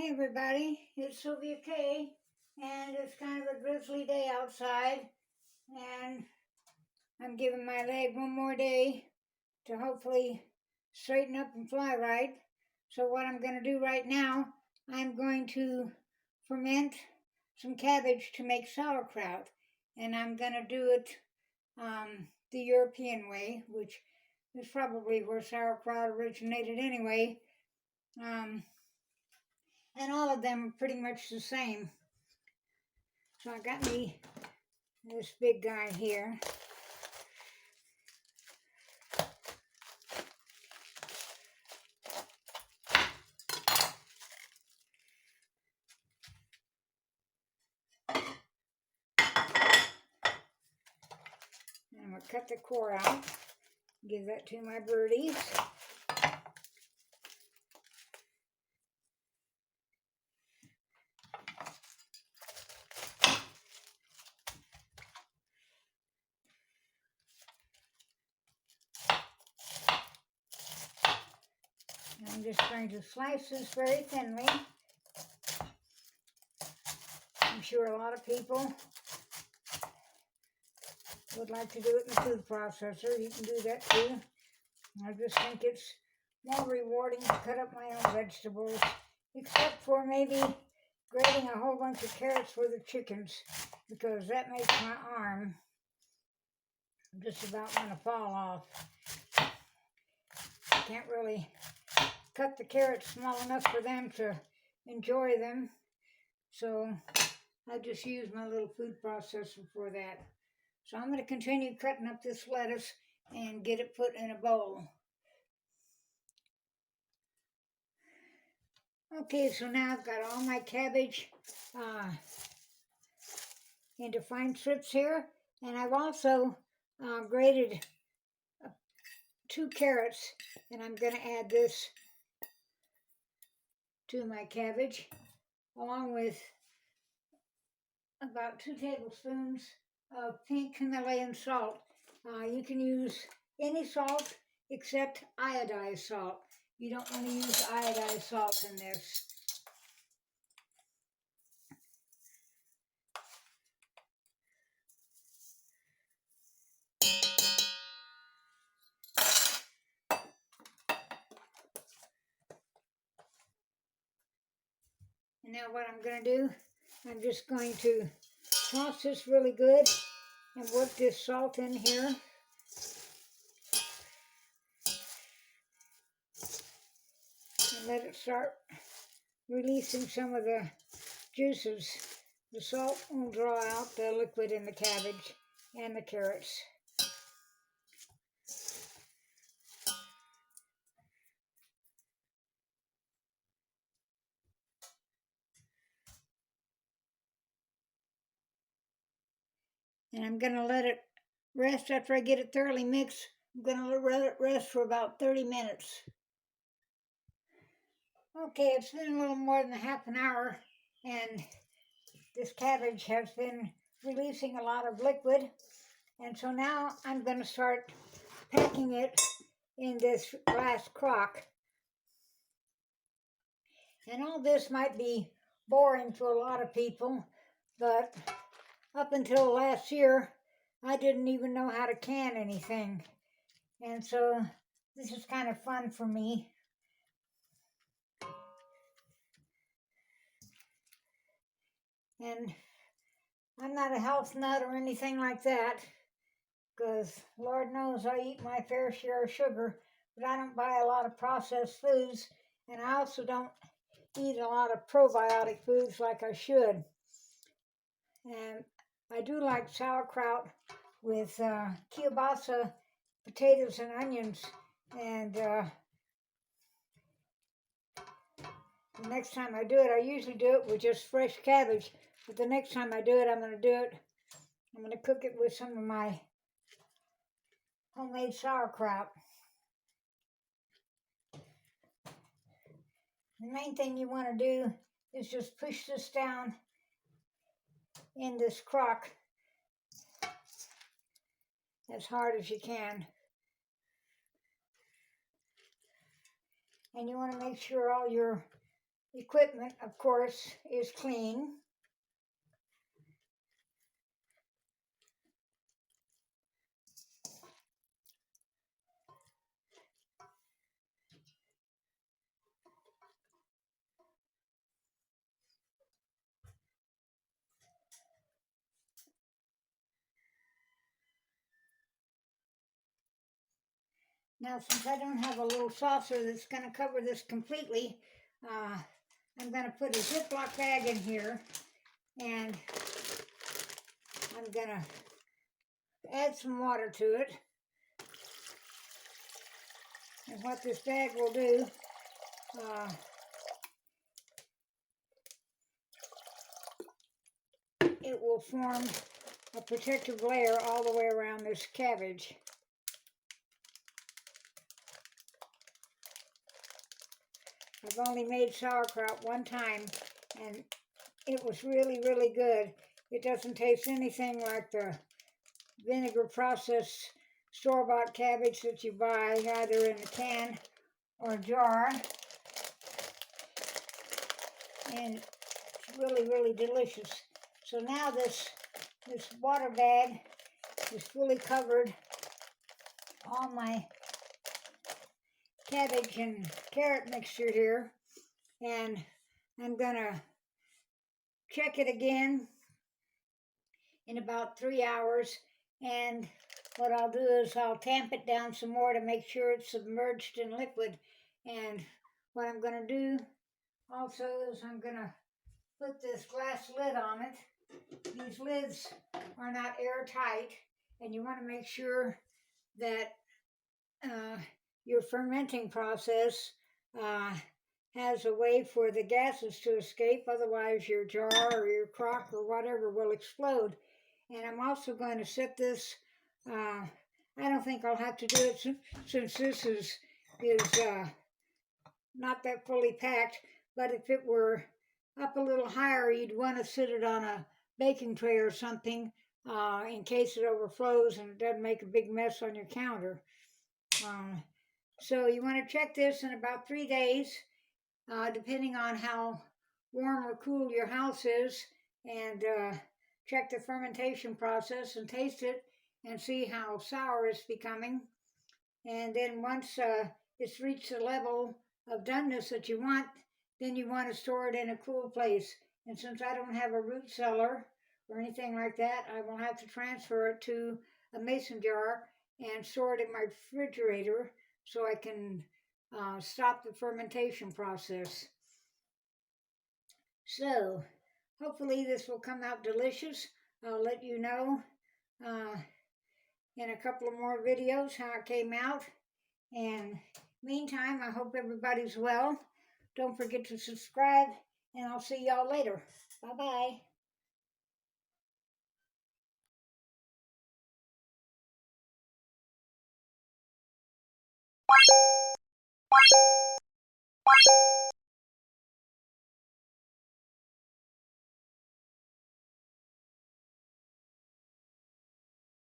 Hey everybody, it's Sylvia K, and it's kind of a drizzly day outside, and I'm giving my leg one more day to hopefully straighten up and fly right. So what I'm going to do right now, I'm going to ferment some cabbage to make sauerkraut, and I'm going to do it the European way, which is probably where sauerkraut originated anyway. And all of them are pretty much the same. So I got me this big guy here. And I'm going to cut the core out, give that to my birdies. I'm just going to slice this very thinly. I'm sure a lot of people would like to do it in the food processor. You can do that too. I just think it's more rewarding to cut up my own vegetables, except for maybe grating a whole bunch of carrots for the chickens, because that makes my arm just about want to fall off. I can't really cut the carrots small enough for them to enjoy them, so I just use my little food processor for that. So I'm going to continue cutting up this lettuce and get it put in a bowl. Okay, so now I've got all my cabbage into fine strips here, and I've also grated 2 carrots, and I'm going to add this to my cabbage, along with about 2 tablespoons of pink Himalayan salt. You can use any salt except iodized salt. You don't want to use iodized salt in this. And now what I'm going to do, I'm just going to toss this really good and work this salt in here. And let it start releasing some of the juices. The salt will draw out the liquid in the cabbage and the carrots. And I'm going to let it rest after I get it thoroughly mixed. I'm going to let it rest for about 30 minutes. Okay, it's been a little more than half an hour, and this cabbage has been releasing a lot of liquid. And so now I'm going to start packing it in this glass crock. And all this might be boring to a lot of people, but up until last year, I didn't even know how to can anything. And so this is kind of fun for me. And I'm not a health nut or anything like that, because Lord knows I eat my fair share of sugar, but I don't buy a lot of processed foods, and I also don't eat a lot of probiotic foods like I should. And I do like sauerkraut with kielbasa, potatoes and onions, and the next time I do it, I usually do it with just fresh cabbage, but the next time I do it, I'm going to cook it with some of my homemade sauerkraut. The main thing you want to do is just push this down in this crock as hard as you can. And you want to make sure all your equipment, of course, is clean. Now, since I don't have a little saucer that's going to cover this completely, I'm going to put a Ziploc bag in here, and I'm going to add some water to it. And what this bag will do, it will form a protective layer all the way around this cabbage. I've only made sauerkraut one time, and it was really, really good. It doesn't taste anything like the vinegar processed store-bought cabbage that you buy either in a can or a jar. And it's really, really delicious. So now this water bag is fully covered all my cabbage and carrot mixture here, and I'm gonna check it again in about 3 hours, and what I'll do is I'll tamp it down some more to make sure it's submerged in liquid. And what I'm gonna do also is I'm gonna put this glass lid on it. These lids are not airtight, and you want to make sure that your fermenting process has a way for the gases to escape, otherwise your jar or your crock or whatever will explode. And I'm also going to set this, I don't think I'll have to do it since this is not that fully packed, but if it were up a little higher, you'd want to sit it on a baking tray or something in case it overflows and it doesn't make a big mess on your counter. So you want to check this in about 3 days, depending on how warm or cool your house is, and check the fermentation process and taste it and see how sour it's becoming. And then once it's reached the level of doneness that you want, then you want to store it in a cool place. And since I don't have a root cellar or anything like that, I will have to transfer it to a mason jar and store it in my refrigerator so I can stop the fermentation process. So, hopefully this will come out delicious. I'll let you know in a couple of more videos how it came out. And meantime, I hope everybody's well. Don't forget to subscribe, and I'll see y'all later. Bye-bye.